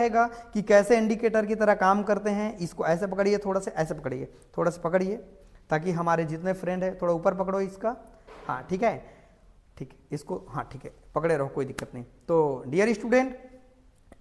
रहेगा कि कैसे इंडिकेटर की तरह काम करते हैं। इसको ऐसे पकड़िए, थोड़ा से ऐसे पकड़िए, थोड़ा सा पकड़िए ताकि हमारे जितने फ्रेंड है, थोड़ा ऊपर पकड़ो इसका, हाँ ठीक है, ठीक है इसको, हाँ ठीक है पकड़े रहो, कोई दिक्कत नहीं। तो डियर स्टूडेंट,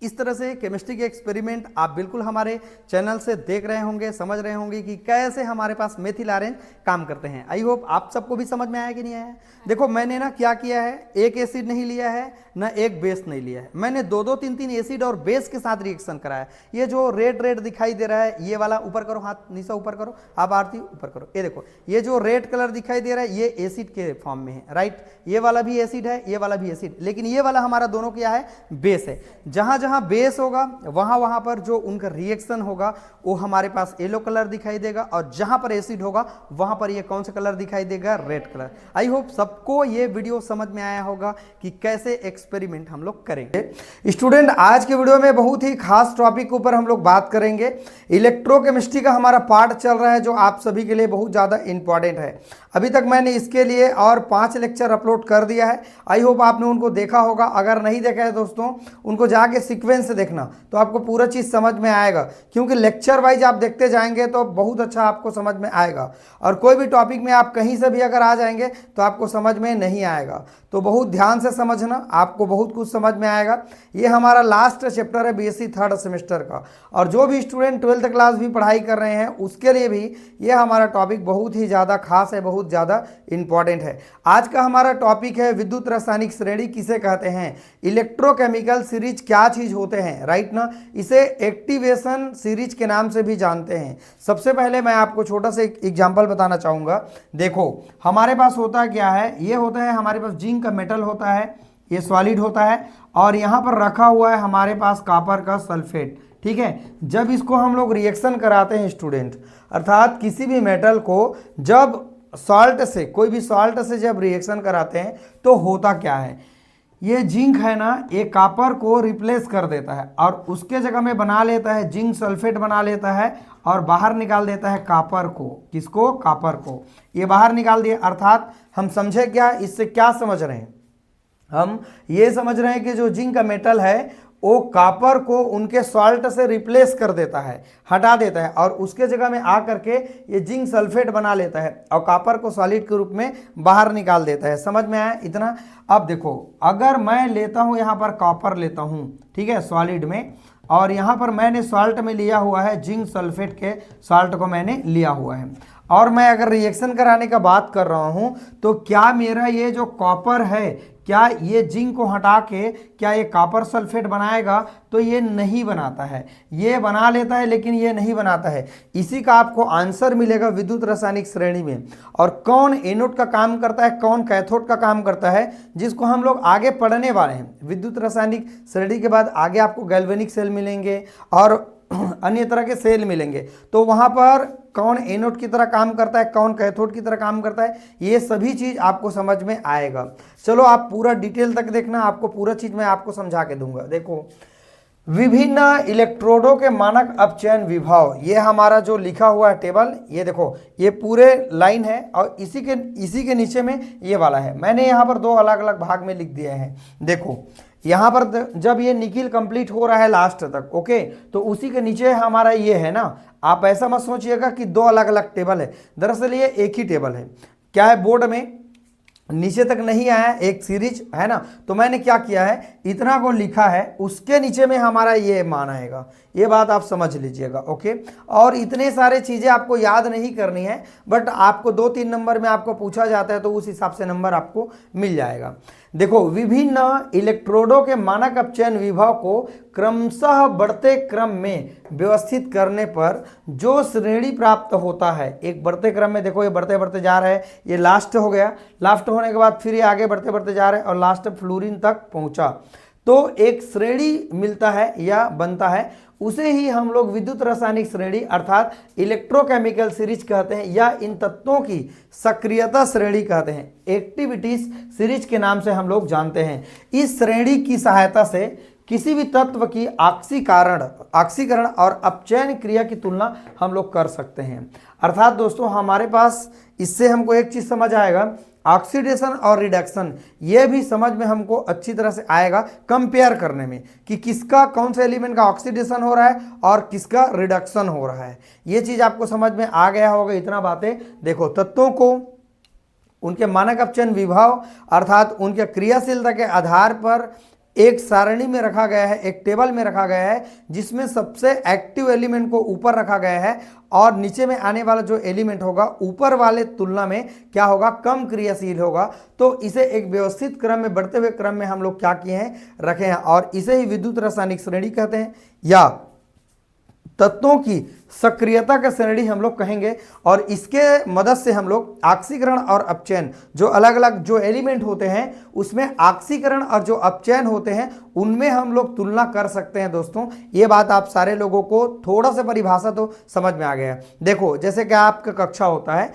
इस तरह से केमिस्ट्री के एक्सपेरिमेंट आप बिल्कुल हमारे चैनल से देख रहे होंगे, समझ रहे होंगे कि कैसे हमारे पास मेथिल आयरन काम करते हैं। आई होप आप सबको भी समझ में आया कि नहीं आया। देखो मैंने ना क्या किया है, एक एसिड नहीं लिया है ना एक बेस नहीं लिया है, मैंने दो दो तीन तीन एसिड और बेस के साथ रिएक्शन कराया। ये जो रेड रेड दिखाई दे रहा है, ये वाला ऊपर करो, हाथ नीचा ऊपर करो, आप आरती ऊपर करो, ये देखो ये जो रेड कलर दिखाई दे रहा है ये एसिड के फॉर्म में है, राइट। ये वाला भी एसिड है, ये वाला भी एसिड, लेकिन ये वाला हमारा दोनों क्या है, बेस है। जहां जहां बेस होगा वहां वहां पर जो उनका रिएक्शन होगा वो हमारे पास येलो कलर दिखाई देगा, और जहां पर एसिड होगा वहां पर ये कौन सा कलर दिखाई देगा, रेड कलर। आई होप सबको ये वीडियो समझ में आया होगा कि कैसे एक्सपेरिमेंट हम लोग करेंगे। स्टूडेंट आज के वीडियो में बहुत ही खास टॉपिक के ऊपर हम लोग बात करेंगे। इलेक्ट्रोकेमिस्ट्री का हमारा पार्ट चल रहा है जो आप सभी के लिए बहुत ज़्यादा इंपॉर्टेंट है। अभी तक मैंने इसके लिए और 5 लेक्चर अपलोड कर दिया है, आई होप आपने उनको देखा होगा। अगर नहीं देखा है दोस्तों, उनको जाके सीक्वेंस से देखना तो आपको पूरा चीज़ समझ में आएगा, क्योंकि लेक्चर वाइज आप देखते जाएंगे तो बहुत अच्छा आपको समझ में आएगा। और कोई भी टॉपिक में आप कहीं से भी अगर आ जाएंगे तो आपको समझ में नहीं आएगा, तो बहुत ध्यान से समझना, आपको बहुत कुछ समझ में आएगा। ये हमारा लास्ट चैप्टर है बीएससी थर्ड सेमेस्टर का, और जो भी स्टूडेंट 12th क्लास भी पढ़ाई कर रहे हैं उसके लिए भी ये हमारा टॉपिक बहुत ही ज़्यादा खास है, बहुत ज़्यादा इंपॉर्टेंट है। आज का हमारा टॉपिक है विद्युत रासायनिक श्रेणी किसे कहते हैं, इलेक्ट्रोकेमिकल सीरीज क्या चीज़ होते हैं, राइट ना। इसे एक्टिवेशन सीरीज के नाम से भी जानते हैं। सबसे पहले मैं आपको छोटा सा एक एग्जाम्पल बताना चाहूँगा। देखो हमारे पास होता क्या है, ये होता है हमारे पास जिंक का मेटल होता है, ये सॉलिड होता है, और यहाँ पर रखा हुआ है हमारे पास कॉपर का सल्फेट, ठीक है। जब इसको हम लोग रिएक्शन कराते हैं स्टूडेंट, अर्थात किसी भी मेटल को जब सॉल्ट से, कोई भी सॉल्ट से जब रिएक्शन कराते हैं तो होता क्या है, ये जिंक है ना, ये कॉपर को रिप्लेस कर देता है और उसके जगह में बना लेता है जिंक सल्फेट बना लेता है, और बाहर निकाल देता है कॉपर को। किसको, कॉपर को। ये बाहर निकाल दिया, अर्थात हम समझे क्या, इससे क्या समझ रहे हैं, हम ये समझ रहे हैं कि जो जिंक का मेटल है वो कॉपर को उनके सॉल्ट से रिप्लेस कर देता है, हटा देता है, और उसके जगह में आ करके ये जिंक सल्फेट बना लेता है और कॉपर को सॉलिड के रूप में बाहर निकाल देता है। समझ में आया इतना। अब देखो अगर मैं लेता हूँ यहाँ पर कॉपर लेता हूँ, ठीक है, सॉलिड में, और यहाँ पर मैंने सॉल्ट में लिया हुआ है जिंक सल्फेट के सॉल्ट को मैंने लिया हुआ है, और मैं अगर रिएक्शन कराने का बात कर रहा हूँ तो क्या मेरा ये जो कॉपर है, क्या ये जिंक को हटा के क्या ये कॉपर सल्फेट बनाएगा, तो ये नहीं बनाता है। ये बना लेता है लेकिन ये नहीं बनाता है। इसी का आपको आंसर मिलेगा विद्युत रासायनिक श्रेणी में। और कौन एनोड का काम करता है, कौन कैथोड का काम करता है, जिसको हम लोग आगे पढ़ने वाले हैं। विद्युत रासायनिक श्रेणी के बाद आगे आपको गैल्वेनिक सेल मिलेंगे और अन्य तरह के सेल मिलेंगे, तो वहां पर कौन एनोड की तरह काम करता है, कौन कैथोड की तरह काम करता है, ये सभी चीज आपको समझ में आएगा। चलो आप पूरा डिटेल तक देखना, आपको पूरा चीज मैं आपको समझा के दूंगा। देखो विभिन्न इलेक्ट्रोडों के मानक अपचयन विभव, ये हमारा जो लिखा हुआ है टेबल, ये देखो ये पूरे लाइन है और इसी के नीचे में ये वाला है। मैंने यहाँ पर 2 अलग अलग भाग में लिख दिए हैं। देखो यहाँ पर जब ये निकिल कंप्लीट हो रहा है लास्ट तक, ओके, तो उसी के नीचे हमारा ये है ना। आप ऐसा मत सोचिएगा कि 2 अलग अलग टेबल है, दरअसल ये एक ही टेबल है। क्या है, बोर्ड में नीचे तक नहीं आया, एक सीरीज है ना, तो मैंने क्या किया है, इतना को लिखा है, उसके नीचे में हमारा ये मान आएगा। ये बात आप समझ लीजिएगा, ओके। और इतने सारे चीज़ें आपको याद नहीं करनी है, बट आपको 2-3 नंबर में आपको पूछा जाता है तो उस हिसाब से नंबर आपको मिल जाएगा। देखो विभिन्न इलेक्ट्रोडों के मानक अपचयन विभव को क्रमशः बढ़ते क्रम में व्यवस्थित करने पर जो श्रेणी प्राप्त होता है, एक बढ़ते क्रम में, देखो ये बढ़ते बढ़ते जा रहा है, ये लास्ट हो गया, लास्ट होने के बाद फिर ये आगे बढ़ते बढ़ते जा रहे हैं और लास्ट फ्लोरीन तक पहुंचा, तो एक श्रेणी मिलता है या बनता है, उसे ही हम लोग विद्युत रासायनिक श्रेणी अर्थात इलेक्ट्रोकेमिकल सीरीज कहते हैं, या इन तत्वों की सक्रियता श्रेणी कहते हैं, एक्टिविटीज सीरीज के नाम से हम लोग जानते हैं। इस श्रेणी की सहायता से किसी भी तत्व की ऑक्सीकरण और अपचयन क्रिया की तुलना हम लोग कर सकते हैं। अर्थात दोस्तों हमारे पास इससे हमको एक चीज समझ आएगा, ऑक्सीडेशन और रिडक्शन, ये भी समझ में हमको अच्छी तरह से आएगा कंपेयर करने में कि किसका कौन से एलिमेंट का ऑक्सीडेशन हो रहा है और किसका रिडक्शन हो रहा है। ये चीज आपको समझ में आ गया होगा। इतना बातें देखो, तत्वों को उनके मानक अपचयन विभव अर्थात उनके क्रियाशीलता के आधार पर एक सारणी में रखा गया है, एक टेबल में रखा गया है, जिसमें सबसे एक्टिव एलिमेंट को ऊपर रखा गया है और नीचे में आने वाला जो एलिमेंट होगा ऊपर वाले तुलना में क्या होगा, कम क्रियाशील होगा। तो इसे एक व्यवस्थित क्रम में, बढ़ते हुए क्रम में हम लोग क्या किए हैं, रखे हैं, और इसे ही विद्युत रासायनिक श्रेणी कहते हैं या तत्वों की सक्रियता का श्रेणी हम लोग कहेंगे। और इसके मदद से हम लोग ऑक्सीकरण और अपचयन, जो अलग अलग जो एलिमेंट होते हैं उसमें ऑक्सीकरण और जो अपचयन होते हैं उनमें हम लोग तुलना कर सकते हैं। दोस्तों ये बात आप सारे लोगों को थोड़ा सा परिभाषा तो समझ में आ गया है। देखो जैसे कि आपका कक्षा होता है,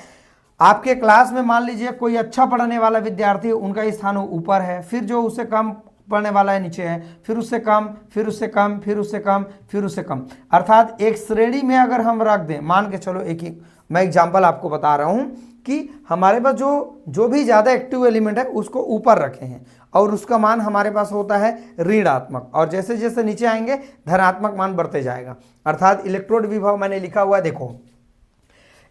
आपके क्लास में मान लीजिए कोई अच्छा पढ़ने वाला विद्यार्थी, उनका स्थान ऊपर है, फिर जो उससे कम पढ़ने वाला है नीचे है, फिर उससे कम, फिर उससे कम, फिर उससे कम, फिर उससे कम, अर्थात एक श्रेणी में अगर हम रख दें, मान के चलो एक ही मैं एग्जांपल आपको बता रहा हूं कि हमारे पास जो भी ज़्यादा एक्टिव एलिमेंट है उसको ऊपर रखे हैं और उसका मान हमारे पास होता है ऋणात्मक, और जैसे जैसे नीचे आएंगे धनात्मक मान बढ़ते जाएगा। अर्थात इलेक्ट्रोड विभव मैंने लिखा हुआ है, देखो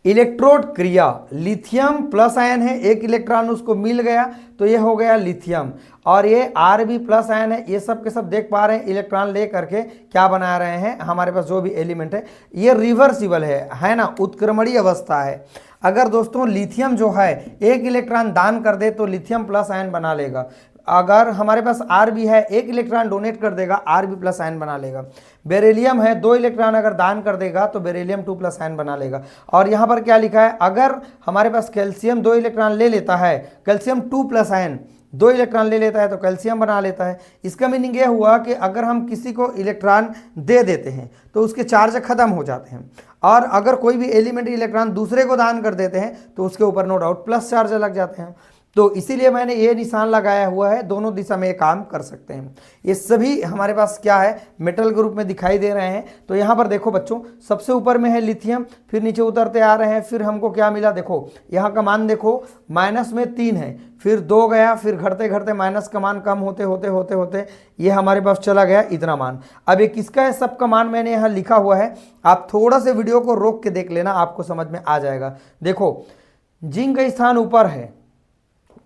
इलेक्ट्रोड क्रिया, लिथियम प्लस आयन है, एक इलेक्ट्रॉन उसको मिल गया तो ये हो गया लिथियम, और ये Rb प्लस आयन है। ये सब के सब देख पा रहे हैं, इलेक्ट्रॉन ले करके क्या बना रहे हैं, हमारे पास जो भी एलिमेंट है ये रिवर्सिबल है ना, उत्क्रमणीय अवस्था है। अगर दोस्तों लिथियम जो है एक इलेक्ट्रॉन दान कर दे तो लिथियम प्लस आयन बना लेगा। अगर हमारे पास Rb है, एक इलेक्ट्रॉन डोनेट कर देगा, Rb प्लस आयन बना लेगा। बेरिलियम है, 2 इलेक्ट्रॉन अगर दान कर देगा तो बेरिलियम 2 प्लस आयन बना लेगा। और यहाँ पर क्या लिखा है, अगर हमारे पास कैल्शियम 2 इलेक्ट्रॉन ले लेता है, कैल्शियम 2 प्लस आयन 2 इलेक्ट्रॉन ले लेता है तो कैल्शियम बना लेता है। इसका मीनिंग यह हुआ कि अगर हम किसी को इलेक्ट्रॉन दे देते हैं तो उसके चार्ज खत्म हो जाते हैं, और अगर कोई भी एलिमेंट्री इलेक्ट्रॉन दूसरे को दान कर देते हैं तो उसके ऊपर नो डाउट प्लस चार्ज लग जाते हैं। तो इसीलिए मैंने ये निशान लगाया हुआ है, दोनों दिशा में ये काम कर सकते हैं। ये सभी हमारे पास क्या है, मेटल ग्रुप में दिखाई दे रहे हैं। तो यहाँ पर देखो बच्चों, सबसे ऊपर में है लिथियम, फिर नीचे उतरते आ रहे हैं, फिर हमको क्या मिला, देखो यहाँ का मान देखो माइनस में 3 है, फिर 2 गया, फिर घटते घटते माइनस का मान कम होते होते होते होते ये हमारे पास चला गया इतना मान। अब ये किसका है, सबका मान मैंने यहाँ लिखा हुआ है, आप थोड़ा से वीडियो को रोक के देख लेना, आपको समझ में आ जाएगा। देखो जिंक का स्थान ऊपर है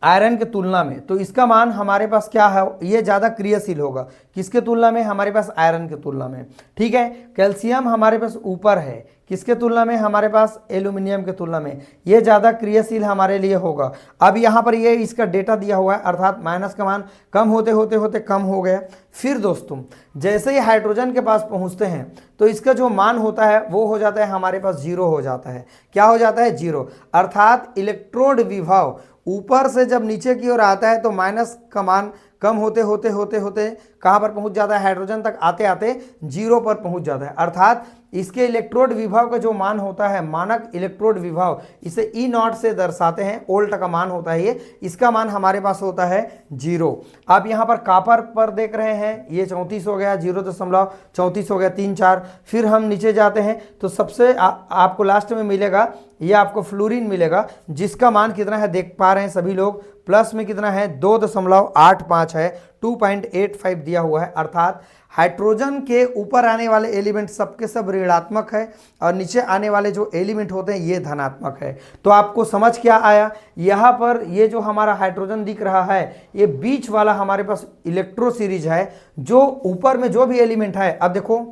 आयरन के तुलना में, तो इसका मान हमारे पास क्या है, ये ज़्यादा क्रियाशील होगा, किसके तुलना में, हमारे पास आयरन के तुलना में। ठीक है, कैल्शियम हमारे पास ऊपर है, किसके तुलना में, हमारे पास एल्यूमिनियम के तुलना में, ये ज़्यादा क्रियाशील हमारे लिए होगा। अब यहाँ पर ये इसका डेटा दिया हुआ है, अर्थात माइनस का मान कम होते होते होते कम हो गया। फिर दोस्तों जैसे ही हाइड्रोजन के पास पहुँचते हैं तो इसका जो मान होता है वो हो जाता है हमारे पास 0 हो जाता है। क्या हो जाता है, 0, अर्थात इलेक्ट्रोड विभव ऊपर से जब नीचे की ओर आता है तो माइनस का मान कम होते होते होते होते कहाँ पर पहुंच जाता है, हाइड्रोजन तक आते आते 0 पर पहुंच जाता है। अर्थात इसके इलेक्ट्रोड विभव का जो मान होता है, मानक इलेक्ट्रोड विभव, इसे E0 से दर्शाते हैं, ओल्ट का मान होता है ये, इसका मान हमारे पास होता है 0। आप यहाँ पर कॉपर पर देख रहे हैं, ये 34 हो गया, 0.34 हो गया, 3 4। फिर हम नीचे जाते हैं तो सबसे आपको लास्ट में मिलेगा, ये आपको फ्लोरीन मिलेगा, जिसका मान कितना है देख पा रहे हैं सभी लोग, प्लस में कितना है 2.85 है, 2.85 दिया हुआ है। अर्थात हाइड्रोजन के ऊपर आने वाले एलिमेंट सबके सब ऋणात्मक है और नीचे आने वाले जो एलिमेंट होते हैं ये धनात्मक है। तो आपको समझ क्या आया, यहाँ पर ये जो हमारा हाइड्रोजन दिख रहा है ये बीच वाला हमारे पास इलेक्ट्रो सीरीज है, जो ऊपर में जो भी एलिमेंट है, अब देखो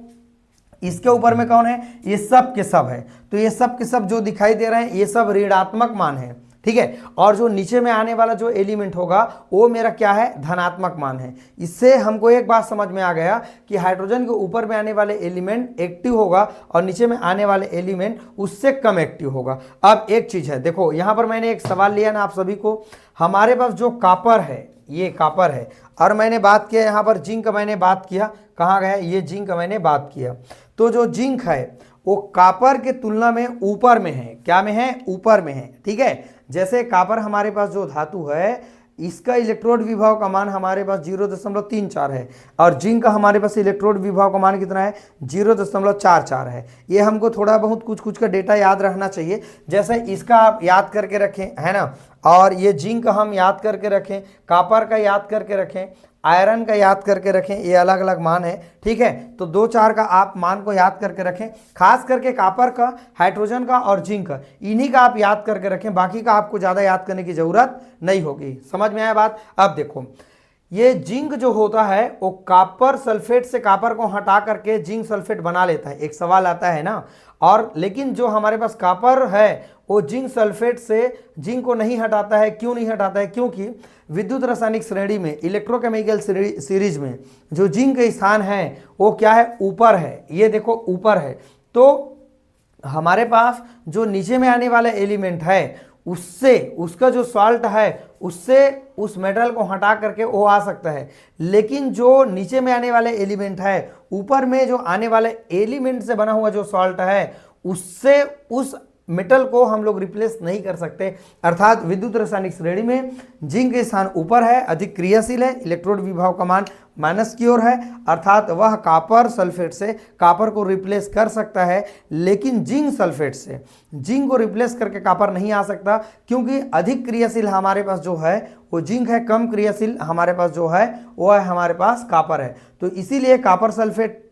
इसके ऊपर में कौन है, ये सब के सब है, तो ये सब के सब जो दिखाई दे रहे हैं ये सब ऋणात्मक मान है। ठीक है, और जो नीचे में आने वाला जो एलिमेंट होगा वो मेरा क्या है, धनात्मक मान है। इससे हमको एक बात समझ में आ गया कि हाइड्रोजन के ऊपर में आने वाले एलिमेंट एक्टिव होगा और नीचे में आने वाले एलिमेंट उससे कम एक्टिव होगा। अब एक चीज है, देखो यहाँ पर मैंने एक सवाल लिया ना आप सभी को, हमारे पास जो कॉपर है, ये कॉपर है, और मैंने बात किया यहाँ पर जिंक का, मैंने बात किया, कहाँ गया ये जिंक का मैंने बात किया। तो जो जिंक है वो कॉपर के तुलना में ऊपर में है, क्या में है, ऊपर में है। ठीक है, जैसे कॉपर हमारे पास जो धातु है इसका इलेक्ट्रोड विभव का मान हमारे पास 0.34 है और जिंक का हमारे पास इलेक्ट्रोड विभव का मान कितना है 0.44 है। ये हमको थोड़ा बहुत कुछ कुछ का डेटा याद रखना चाहिए, जैसे इसका आप याद करके रखें, है ना, और ये जिंक हम याद करके रखें, कॉपर का याद करके रखें, आयरन का याद करके रखें, ये अलग अलग मान है, ठीक है। तो 2-4 का आप मान को याद करके रखें, खास करके कॉपर का, हाइड्रोजन का और जिंक का, इन्हीं का आप याद करके रखें, बाकी का आपको ज़्यादा याद करने की ज़रूरत नहीं होगी। समझ में आया बात? अब देखो, ये जिंक जो होता है वो कॉपर सल्फेट से कॉपर को हटा करके जिंक सल्फेट बना लेता है। एक सवाल आता है ना, और लेकिन जो हमारे पास कॉपर है वो जिंक सल्फेट से जिंक को नहीं हटाता है। क्यों नहीं हटाता है? क्योंकि विद्युत रासायनिक श्रेणी में, इलेक्ट्रोकेमिकल सीरीज में जो जिंक के स्थान है वो क्या है? ऊपर है। ये देखो ऊपर है, तो हमारे पास जो नीचे में आने वाला एलिमेंट है उससे, उसका जो सॉल्ट है उससे उस मेटल को हटा करके वो आ सकता है, लेकिन जो नीचे में आने वाले एलिमेंट है, ऊपर में जो आने वाले एलिमेंट से बना हुआ जो सॉल्ट है उससे उस मेटल को हम लोग रिप्लेस नहीं कर सकते। अर्थात विद्युत रासायनिक श्रेणी में जिंक के स्थान ऊपर है, अधिक क्रियाशील है, इलेक्ट्रोड विभव का मान माइनस की ओर है, अर्थात वह कॉपर सल्फेट से कॉपर को रिप्लेस कर सकता है, लेकिन जिंक सल्फेट से जिंक को रिप्लेस करके कॉपर नहीं आ सकता, क्योंकि अधिक क्रियाशील हमारे पास जो है वो जिंक है, कम क्रियाशील हमारे पास जो है वो है हमारे पास कॉपर है। तो इसीलिए कॉपर सल्फेट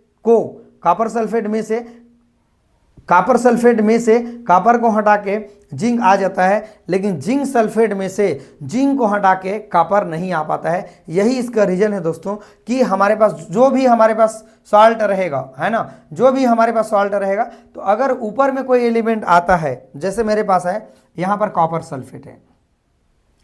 में से कॉपर को हटा के जिंक आ जाता है, लेकिन जिंक सल्फेट में से जिंक को हटा के कॉपर नहीं आ पाता है। यही इसका रीजन है दोस्तों, कि हमारे पास जो भी हमारे पास सॉल्ट रहेगा, है ना, जो भी हमारे पास सॉल्ट रहेगा, तो अगर ऊपर में कोई एलिमेंट आता है, जैसे मेरे पास है यहाँ पर कॉपर सल्फेट है,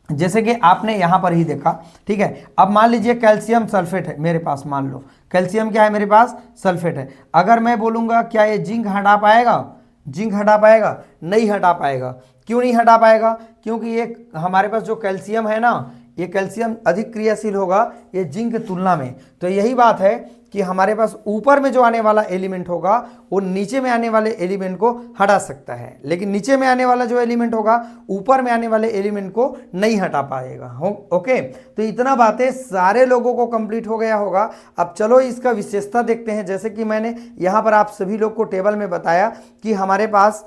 जैसे कि आपने यहां पर ही देखा, ठीक है। अब मान लीजिए कैल्शियम सल्फेट है मेरे पास, मान लो कैल्शियम क्या है मेरे पास? सल्फेट है। अगर मैं बोलूंगा क्या ये जिंक हटा पाएगा? जिंक हटा पाएगा? नहीं हटा पाएगा। क्यों नहीं हटा पाएगा? क्योंकि ये हमारे पास जो कैल्शियम है ना, ये कैल्शियम अधिक क्रियाशील होगा ये जिंक की तुलना में। तो यही बात है कि हमारे पास ऊपर में जो आने वाला एलिमेंट होगा वो नीचे में आने वाले एलिमेंट को हटा सकता है, लेकिन नीचे में आने वाला जो एलिमेंट होगा ऊपर में आने वाले एलिमेंट को नहीं हटा पाएगा। ओके, तो इतना बातें सारे लोगों को कंप्लीट हो गया होगा। अब चलो इसका विशेषता देखते हैं। जैसे कि मैंने यहाँ पर आप सभी लोग को टेबल में बताया कि हमारे पास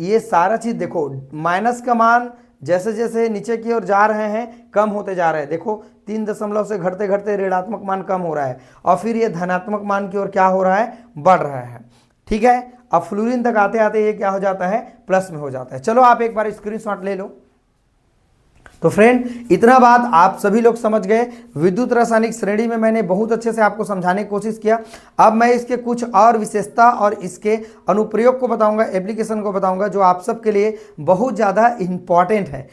ये सारा चीज देखो, माइनस का मान जैसे जैसे नीचे की ओर जा रहे हैं कम होते जा रहे हैं। देखो 3 दशमलव से घटते घटते ऋणात्मक मान कम हो रहा है, और फिर ये धनात्मक मान की ओर क्या हो रहा है? बढ़ रहा है, ठीक है। अब फ्लोरीन तक आते आते ये क्या हो जाता है? प्लस में हो जाता है। चलो आप एक बार स्क्रीनशॉट ले लो। तो फ्रेंड, इतना बात आप सभी लोग समझ गए। विद्युत रासायनिक श्रेणी में मैंने बहुत अच्छे से आपको समझाने की कोशिश किया। अब मैं इसके कुछ और विशेषता और इसके अनुप्रयोग को बताऊंगा, एप्लीकेशन को बताऊंगा, जो आप सबके लिए बहुत ज़्यादा इंपॉर्टेंट है।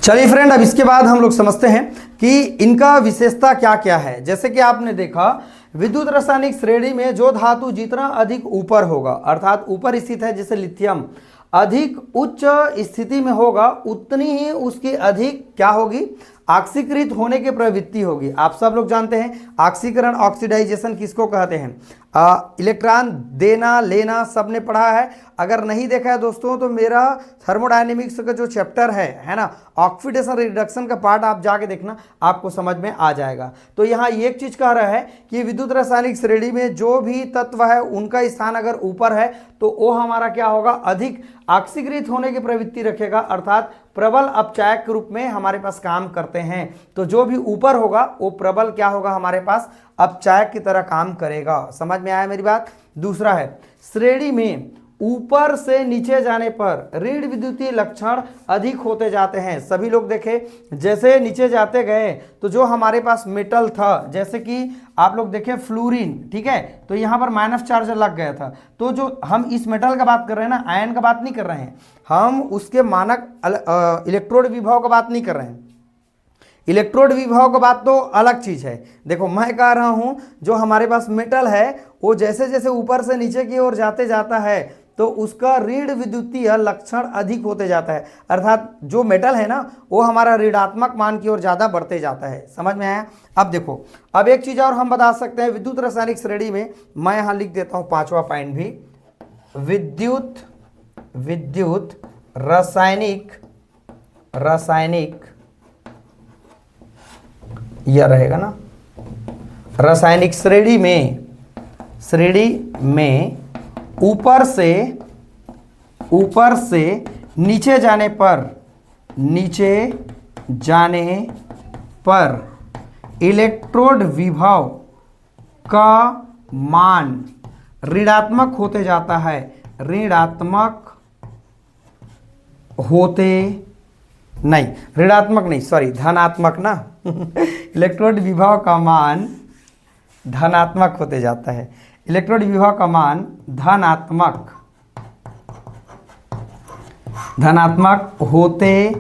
चलिए फ्रेंड, अब इसके बाद हम लोग समझते हैं कि इनका विशेषता क्या क्या है। जैसे कि आपने देखा, विद्युत रासायनिक श्रेणी में जो धातु जितना अधिक ऊपर होगा, अर्थात ऊपर स्थित है, जैसे लिथियम अधिक उच्च स्थिति में होगा, उतनी ही उसकी अधिक क्या होगी? ऑक्सीकृत होने की प्रवृत्ति होगी। आप सब लोग जानते हैं ऑक्सीकरण, ऑक्सीडाइजेशन किसको कहते हैं? इलेक्ट्रॉन देना लेना सबने पढ़ा है। अगर नहीं देखा है दोस्तों तो मेरा थर्मोडायनेमिक्स का जो चैप्टर है ना, ऑक्सीडेशन रिडक्शन का पार्ट आप जाके देखना, आपको समझ में आ जाएगा। तो यहाँ एक चीज कह रहा है कि विद्युत रासायनिक श्रेणी में जो भी तत्व है उनका स्थान अगर ऊपर है तो वो हमारा क्या होगा? अधिक ऑक्सीकृत होने की प्रवृत्ति रखेगा, अर्थात प्रबल अपचायक के रूप में हमारे पास काम करते हैं। तो जो भी ऊपर होगा वो प्रबल क्या होगा? हमारे पास अपचायक की तरह काम करेगा। समझ में आया मेरी बात? दूसरा है, श्रेणी में ऊपर से नीचे जाने पर ऋण विद्युतीय लक्षण अधिक होते जाते हैं। सभी लोग देखें, जैसे नीचे जाते गए तो जो हमारे पास मेटल था, जैसे कि आप लोग देखें फ्लोरीन, ठीक है, तो यहाँ पर माइनस चार्ज लग गया था। तो जो हम इस मेटल का बात कर रहे हैं ना, आयन का बात नहीं कर रहे हैं हम, उसके मानक इलेक्ट्रोड विभव का बात नहीं कर रहे हैं। इलेक्ट्रोड विभव का बात तो अलग चीज है। देखो मैं कह रहा हूं जो हमारे पास मेटल है वो जैसे जैसे ऊपर से नीचे की ओर जाते जाता है तो उसका ऋण विद्युतीय लक्षण अधिक होते जाता है, अर्थात जो मेटल है ना वो हमारा ऋणात्मक मान की ओर ज्यादा बढ़ते जाता है। समझ में आया? अब देखो, अब एक चीज और हम बता सकते हैं विद्युत रासायनिक श्रेणी में, मैं यहां लिख देता हूं 5वां पॉइंट भी, विद्युत रासायनिक यह रहेगा ना, रासायनिक श्रेणी में ऊपर से नीचे जाने पर इलेक्ट्रोड विभव का मान ऋणात्मक होते जाता है, धनात्मक ना इलेक्ट्रोड विभव का मान धनात्मक होते जाता है, इलेक्ट्रोड विभव का मान धनात्मक होते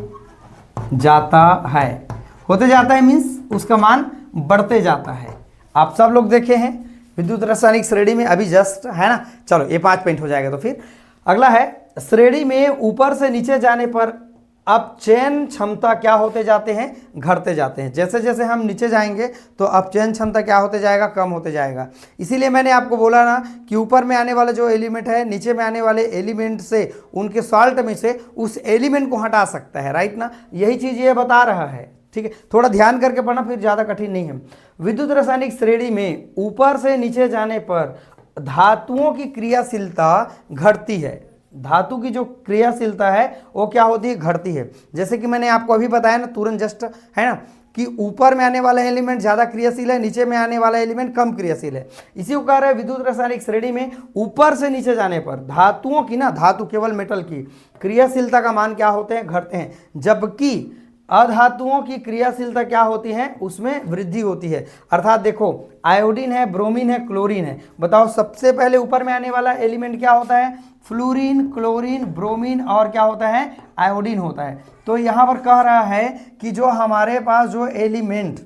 जाता है मीन्स उसका मान बढ़ते जाता है। आप सब लोग देखे हैं विद्युत रासायनिक श्रेणी में अभी जस्ट, है ना। चलो ये 5 पॉइंट हो जाएगा। तो फिर अगला है, श्रेणी में ऊपर से नीचे जाने पर अपचयन क्षमता क्या होते जाते हैं, घटते जाते हैं। जैसे जैसे हम नीचे जाएंगे तो अपचयन क्षमता क्या होते जाएगा, कम होते जाएगा। इसीलिए मैंने आपको बोला ना कि ऊपर में आने वाला जो एलिमेंट है नीचे में आने वाले एलिमेंट से, उनके सॉल्ट में से उस एलिमेंट को हटा सकता है, राइट ना। यही चीज़ ये बता रहा है, ठीक है। थोड़ा ध्यान करके पढ़ना, फिर ज़्यादा कठिन नहीं है। विद्युत रासायनिक श्रेणी में ऊपर से नीचे जाने पर धातुओं की क्रियाशीलता घटती है, धातु की जो क्रियाशीलता है वो क्या होती है, घटती है। जैसे कि मैंने आपको अभी बताया ना तुरंत जस्ट, है ना, कि ऊपर में आने वाला एलिमेंट ज़्यादा क्रियाशील है, नीचे में आने वाला एलिमेंट कम क्रियाशील है। इसी को कह रहे हैं विद्युत रासायनिक श्रेणी में ऊपर से नीचे जाने पर धातुओं की ना, धातु केवल मेटल की क्रियाशीलता का मान क्या होते हैं, घटते हैं, जबकि अधातुओं की क्रियाशीलता क्या होती है, उसमें वृद्धि होती है। अर्थात देखो, आयोडीन है, ब्रोमीन है, क्लोरीन है, बताओ सबसे पहले ऊपर में आने वाला एलिमेंट क्या होता है, फ्लोरीन, क्लोरीन, ब्रोमीन और क्या होता है, आयोडीन होता है। तो यहाँ पर कह रहा है कि जो हमारे पास जो एलिमेंट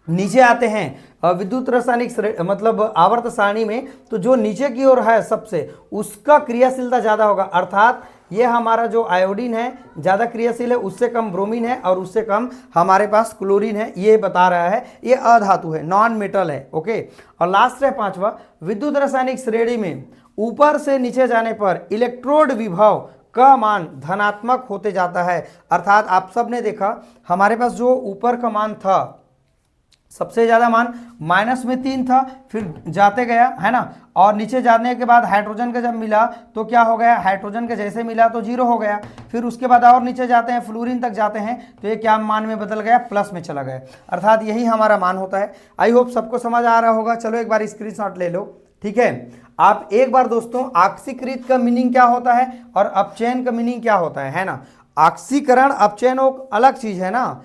नीचे आते हैं विद्युत रासायनिक मतलब आवर्त सारणी में, तो जो नीचे की ओर है सबसे, उसका क्रियाशीलता ज़्यादा होगा। अर्थात ये हमारा जो आयोडीन है ज़्यादा क्रियाशील है, उससे कम ब्रोमीन है और उससे कम हमारे पास क्लोरीन है। ये बता रहा है ये अधातु है, नॉन मेटल है, ओके। और लास्ट है 5वां, विद्युत रासायनिक श्रेणी में ऊपर से नीचे जाने पर इलेक्ट्रोड विभव का मान धनात्मक होते जाता है। अर्थात आप सब ने देखा हमारे पास जो ऊपर का मान था, सबसे ज़्यादा मान -3 था, फिर जाते गया, है ना, और नीचे जाने के बाद हाइड्रोजन का जब मिला तो क्या हो गया, हाइड्रोजन के जैसे मिला तो 0 हो गया। फिर उसके बाद और नीचे जाते हैं, फ्लोरीन तक जाते हैं तो ये क्या मान में बदल गया, प्लस में चला गया। अर्थात यही हमारा मान होता है। आई होप सबको समझ आ रहा होगा। चलो एक बार स्क्रीनशॉट ले लो, ठीक है। आप एक बार दोस्तों ऑक्सीकृत का मीनिंग क्या होता है और अपचयन का मीनिंग क्या होता है ना। ऑक्सीकरण अपचयन अलग चीज है ना,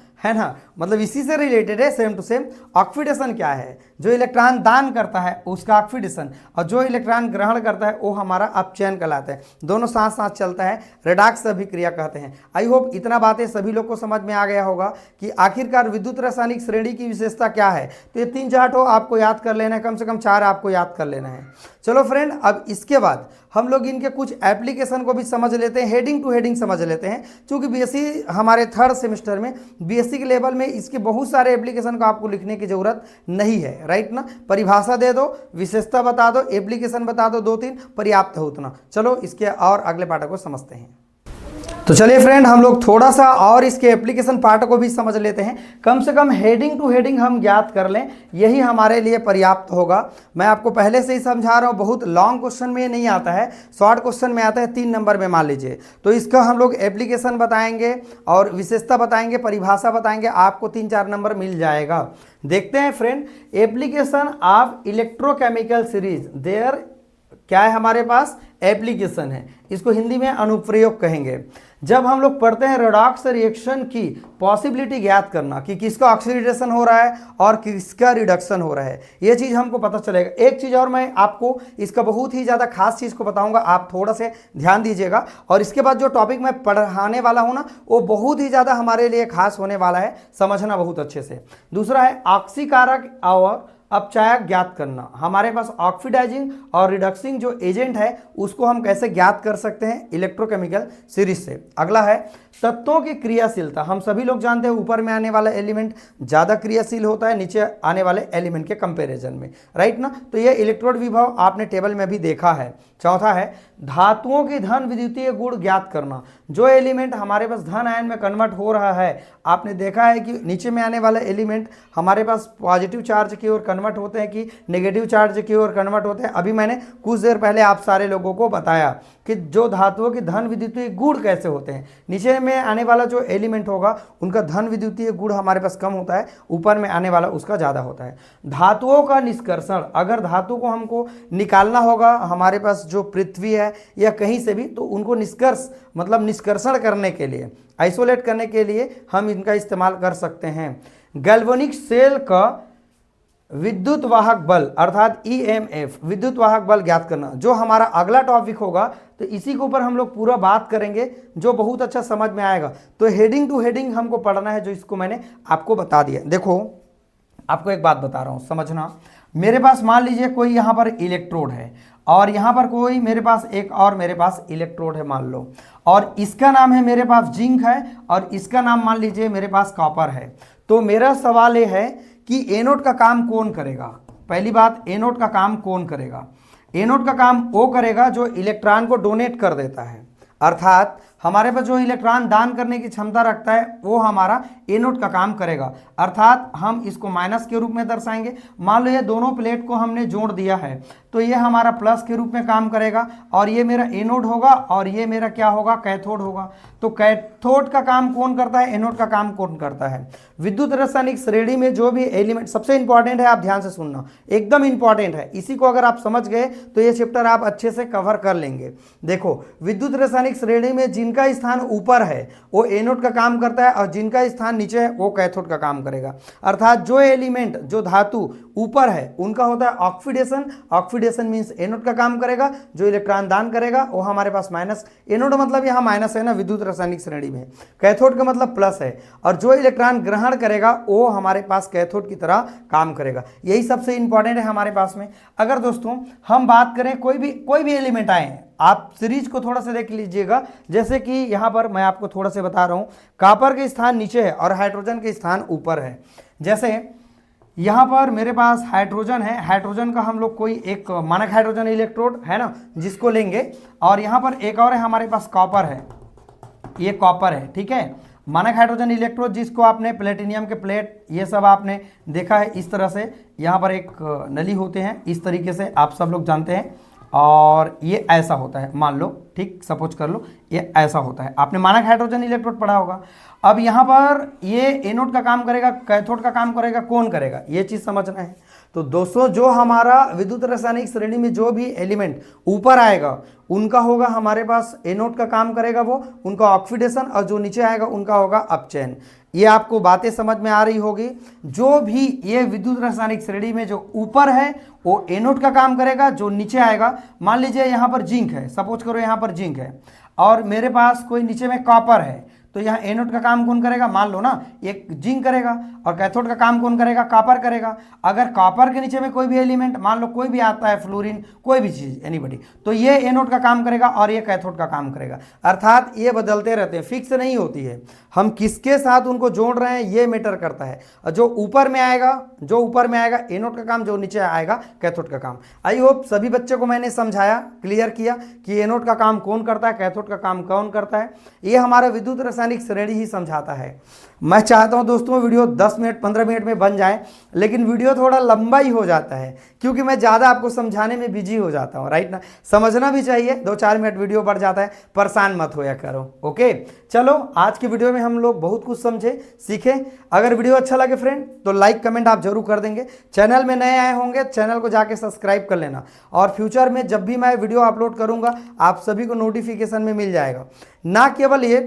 मतलब इसी से रिलेटेड है, सेम टू सेम। ऑक्सीडेशन क्या है, जो इलेक्ट्रॉन दान करता है उसका ऑक्सीडेशन, और जो इलेक्ट्रॉन ग्रहण करता है वो हमारा अपचयन कहलाता है। दोनों साथ साथ चलता है, रेडॉक्स अभिक्रिया कहते हैं। आई होप इतना बातें सभी लोग को समझ में आ गया होगा कि आखिरकार विद्युत रासायनिक श्रेणी की विशेषता क्या है। तो ये 3-4 आपको याद कर लेना है, कम से कम 4 आपको याद कर लेना है। चलो फ्रेंड, अब इसके बाद हम लोग इनके कुछ एप्लीकेशन को भी समझ लेते हैं, हेडिंग टू हेडिंग समझ लेते हैं। क्योंकि बीएससी हमारे 3rd सेमेस्टर में, बीएससी के लेवल में इसके बहुत सारे एप्लीकेशन को आपको लिखने की जरूरत नहीं है, राइट ना। परिभाषा दे दो, विशेषता बता दो, एप्लीकेशन बता दो, 2-3 पर्याप्त है उतना। चलो इसके और अगले पार्ट को समझते हैं। तो चलिए फ्रेंड, हम लोग थोड़ा सा और इसके एप्लीकेशन पार्ट को भी समझ लेते हैं। कम से कम हेडिंग टू हेडिंग हम ज्ञात कर लें, यही हमारे लिए पर्याप्त होगा। मैं आपको पहले से ही समझा रहा हूँ, बहुत लॉन्ग क्वेश्चन में नहीं आता है, शॉर्ट क्वेश्चन में आता है 3 नंबर में मान लीजिए। तो इसका हम लोग एप्लीकेशन बताएंगे और विशेषता बताएंगे, परिभाषा बताएंगे, आपको 3-4 नंबर मिल जाएगा। देखते हैं friend, application of electrochemical series. There क्या है हमारे पास, एप्लीकेशन है, इसको हिंदी में अनुप्रयोग कहेंगे। जब हम लोग पढ़ते हैं रेडॉक्स रिएक्शन की पॉसिबिलिटी ज्ञात करना कि किसका ऑक्सीडेशन हो रहा है और किसका रिडक्शन हो रहा है, ये चीज़ हमको पता चलेगा। एक चीज़ और मैं आपको इसका बहुत ही ज़्यादा खास चीज़ को बताऊंगा, आप थोड़ा से ध्यान दीजिएगा। और इसके बाद जो टॉपिक मैं पढ़ाने वाला हूँ ना, वो बहुत ही ज़्यादा हमारे लिए खास होने वाला है, समझना बहुत अच्छे से। दूसरा है ऑक्सीकारक और अपचायक ज्ञात करना। हमारे पास ऑक्सीडाइजिंग और रिडक्सिंग जो एजेंट है उसको हम कैसे ज्ञात कर सकते हैं, इलेक्ट्रोकेमिकल सीरीज से। अगला है तत्वों की क्रियाशीलता। हम सभी लोग जानते हैं ऊपर में आने वाला एलिमेंट ज़्यादा क्रियाशील होता है नीचे आने वाले एलिमेंट के कंपैरिजन में, राइट ना। तो ये इलेक्ट्रोड विभव आपने टेबल में भी देखा है। चौथा है धातुओं की धन विद्युतीय गुण ज्ञात करना। जो एलिमेंट हमारे पास धन आयन में कन्वर्ट हो रहा है, आपने देखा है कि नीचे में आने वाले एलिमेंट हमारे पास पॉजिटिव चार्ज की ओर कन्वर्ट होते हैं कि नेगेटिव चार्ज की ओर कन्वर्ट होते हैं। अभी मैंने कुछ देर पहले आप सारे लोगों को बताया कि जो धातुओं की धन विद्युतीय गुण कैसे होते हैं। नीचे में आने वाला जो एलिमेंट होगा उनका धन विद्युतीय गुण हमारे पास कम होता है, ऊपर में आने वाला उसका ज़्यादा होता है। धातुओं का निष्कर्षण, अगर धातु को हमको निकालना होगा हमारे पास जो पृथ्वी है या कहीं से भी, तो उनको निष्कर्ष मतलब निष्कर्षण करने के लिए, आइसोलेट करने के लिए हम इनका इस्तेमाल कर सकते हैं। गैल्वेनिक सेल का विद्युत वाहक बल अर्थात ईएमएफ, विद्युत वाहक बल ज्ञात करना, जो हमारा अगला टॉपिक होगा। तो इसी के ऊपर हम लोग पूरा बात करेंगे जो बहुत अच्छा समझ में आएगा। तो हेडिंग टू हेडिंग हमको पढ़ना है, जो इसको मैंने आपको बता दिया। देखो आपको एक बात बता रहा हूं, समझना। मेरे पास मान लीजिए कोई यहाँ पर इलेक्ट्रोड है और यहाँ पर कोई मेरे पास एक और मेरे पास इलेक्ट्रोड है मान लो, और इसका नाम है मेरे पास जिंक है और इसका नाम मान लीजिए मेरे पास कॉपर है। तो मेरा सवाल ये है कि एनोड का काम कौन करेगा। पहली बात, एनोड का काम कौन करेगा? एनोड का काम वो करेगा जो इलेक्ट्रॉन को डोनेट कर देता है, अर्थात हमारे पास जो इलेक्ट्रॉन दान करने की क्षमता रखता है वो हमारा एनोड का काम करेगा। अर्थात हम इसको माइनस के रूप में दर्शाएंगे। मान लो ये दोनों प्लेट को हमने जोड़ दिया है तो ये हमारा प्लस के रूप में काम करेगा और ये मेरा एनोड होगा और ये मेरा क्या होगा, कैथोड होगा। तो कैथोड का काम कौन करता है, एनोड का काम कौन करता है? विद्युत रासायनिक श्रेणी में जो भी एलिमेंट, सबसे इंपॉर्टेंट है, आप ध्यान से सुनना, एकदम इंपॉर्टेंट है। इसी को अगर आप समझ गए तो ये चैप्टर आप अच्छे से कवर कर लेंगे। देखो विद्युत रासायनिक श्रेणी में जिनका स्थान ऊपर है वो एनोड का काम करता है और जिनका स्थान नीचे है वो कैथोड का काम करेगा। अर्थात जो एलिमेंट, जो धातु ऊपर है उनका होता है ऑक्सीडेशन। ऑक्सीडेशन मींस एनोड का काम करेगा, जो इलेक्ट्रॉन दान करेगा वो हमारे पास माइनस। एनोड मतलब यहाँ माइनस है ना विद्युत रासायनिक श्रेणी में, कैथोड का मतलब प्लस है, और जो इलेक्ट्रॉन ग्रहण करेगा वो हमारे पास कैथोड की तरह काम करेगा। यही सबसे इंपॉर्टेंट है हमारे पास में। अगर दोस्तों हम बात करें कोई भी एलिमेंट आए, आप सीरीज को थोड़ा सा देख लीजिएगा। जैसे कि यहाँ पर मैं आपको थोड़ा सा बता रहा हूँ, कॉपर के स्थान नीचे है और हाइड्रोजन के स्थान ऊपर है। जैसे यहाँ पर मेरे पास हाइड्रोजन है, हाइड्रोजन का हम लोग कोई एक मानक हाइड्रोजन इलेक्ट्रोड है ना जिसको लेंगे, और यहाँ पर एक और है हमारे पास कॉपर है, ये कॉपर है, ठीक है। मानक हाइड्रोजन इलेक्ट्रोड जिसको आपने प्लेटिनियम के प्लेट ये सब आपने देखा है। इस तरह से यहाँ पर एक नली होते हैं, इस तरीके से आप सब लोग जानते हैं, और ये ऐसा होता है, मान लो, ठीक, सपोज कर लो ये ऐसा होता है। आपने मानक हाइड्रोजन इलेक्ट्रोड पढ़ा होगा। अब यहाँ पर ये एनोड का काम करेगा, कैथोड का काम करेगा, कौन करेगा, ये चीज़ समझना है। तो दोस्तों जो हमारा विद्युत रासायनिक श्रेणी में जो भी एलिमेंट ऊपर आएगा उनका होगा हमारे पास एनोड का काम करेगा वो, उनका ऑक्सीडेशन, और जो नीचे आएगा उनका होगा अपचयन। ये आपको बातें समझ में आ रही होगी। जो भी ये विद्युत रासायनिक श्रेणी में जो ऊपर है वो एनोड का काम करेगा, जो नीचे आएगा, मान लीजिए यहाँ पर जिंक है, सपोज करो यहाँ पर जिंक है और मेरे पास कोई नीचे में कॉपर है, तो यहाँ एनोड का काम कौन करेगा, मान लो ना एक जिंक करेगा, और कैथोड का काम कौन करेगा, कॉपर करेगा। अगर कॉपर के नीचे में कोई भी एलिमेंट, मान लो कोई भी आता है, फ्लोरीन, कोई भी चीज़, एनीबडी, तो ये एनोड का काम करेगा और ये कैथोड का काम करेगा। अर्थात ये बदलते रहते हैं, फिक्स नहीं होती है। हम किसके साथ उनको जोड़ रहे हैं ये मैटर करता है। जो ऊपर में आएगा एनोड का काम, जो नीचे आएगा कैथोड का काम। आई होप सभी बच्चों को मैंने समझाया, क्लियर किया कि एनोड का काम कौन करता है, कैथोड का काम कौन करता है। ये हमारा विद्युत रासायनिक श्रेणी ही समझाता है। मैं चाहता हूं दोस्तों वीडियो 10 मिनट 15 मिनट में बन जाए, लेकिन वीडियो थोड़ा लंबा ही हो जाता है क्योंकि मैं ज़्यादा आपको समझाने में बिजी हो जाता हूं, राइट ना। समझना भी चाहिए, 2-4 मिनट वीडियो बढ़ जाता है, परेशान मत होया करो। ओके, चलो आज की वीडियो में हम लोग बहुत कुछ समझे, सीखे। अगर वीडियो अच्छा लगे फ्रेंड तो लाइक कमेंट आप जरूर कर देंगे। चैनल में नए आए होंगे चैनल को जाके सब्सक्राइब कर लेना, और फ्यूचर में जब भी मैं वीडियो अपलोड करूंगा आप सभी को नोटिफिकेशन में मिल जाएगा। ना केवल ये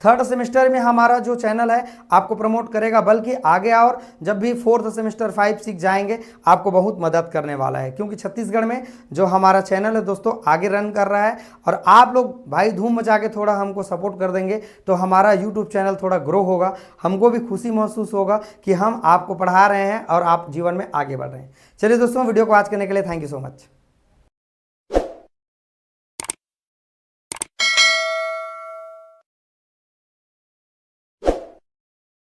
थर्ड सेमेस्टर में हमारा जो चैनल है आपको प्रमोट करेगा, बल्कि आगे और जब भी फोर्थ सेमेस्टर 5 6 जाएंगे आपको बहुत मदद करने वाला है, क्योंकि छत्तीसगढ़ में जो हमारा चैनल है दोस्तों आगे रन कर रहा है। और आप लोग भाई धूम मचा के थोड़ा हमको सपोर्ट कर देंगे तो हमारा यूट्यूब चैनल थोड़ा ग्रो होगा, हमको भी खुशी महसूस होगा कि हम आपको पढ़ा रहे हैं और आप जीवन में आगे बढ़ रहे हैं। चलिए दोस्तों, वीडियो को वॉच करने के लिए थैंक यू सो मच।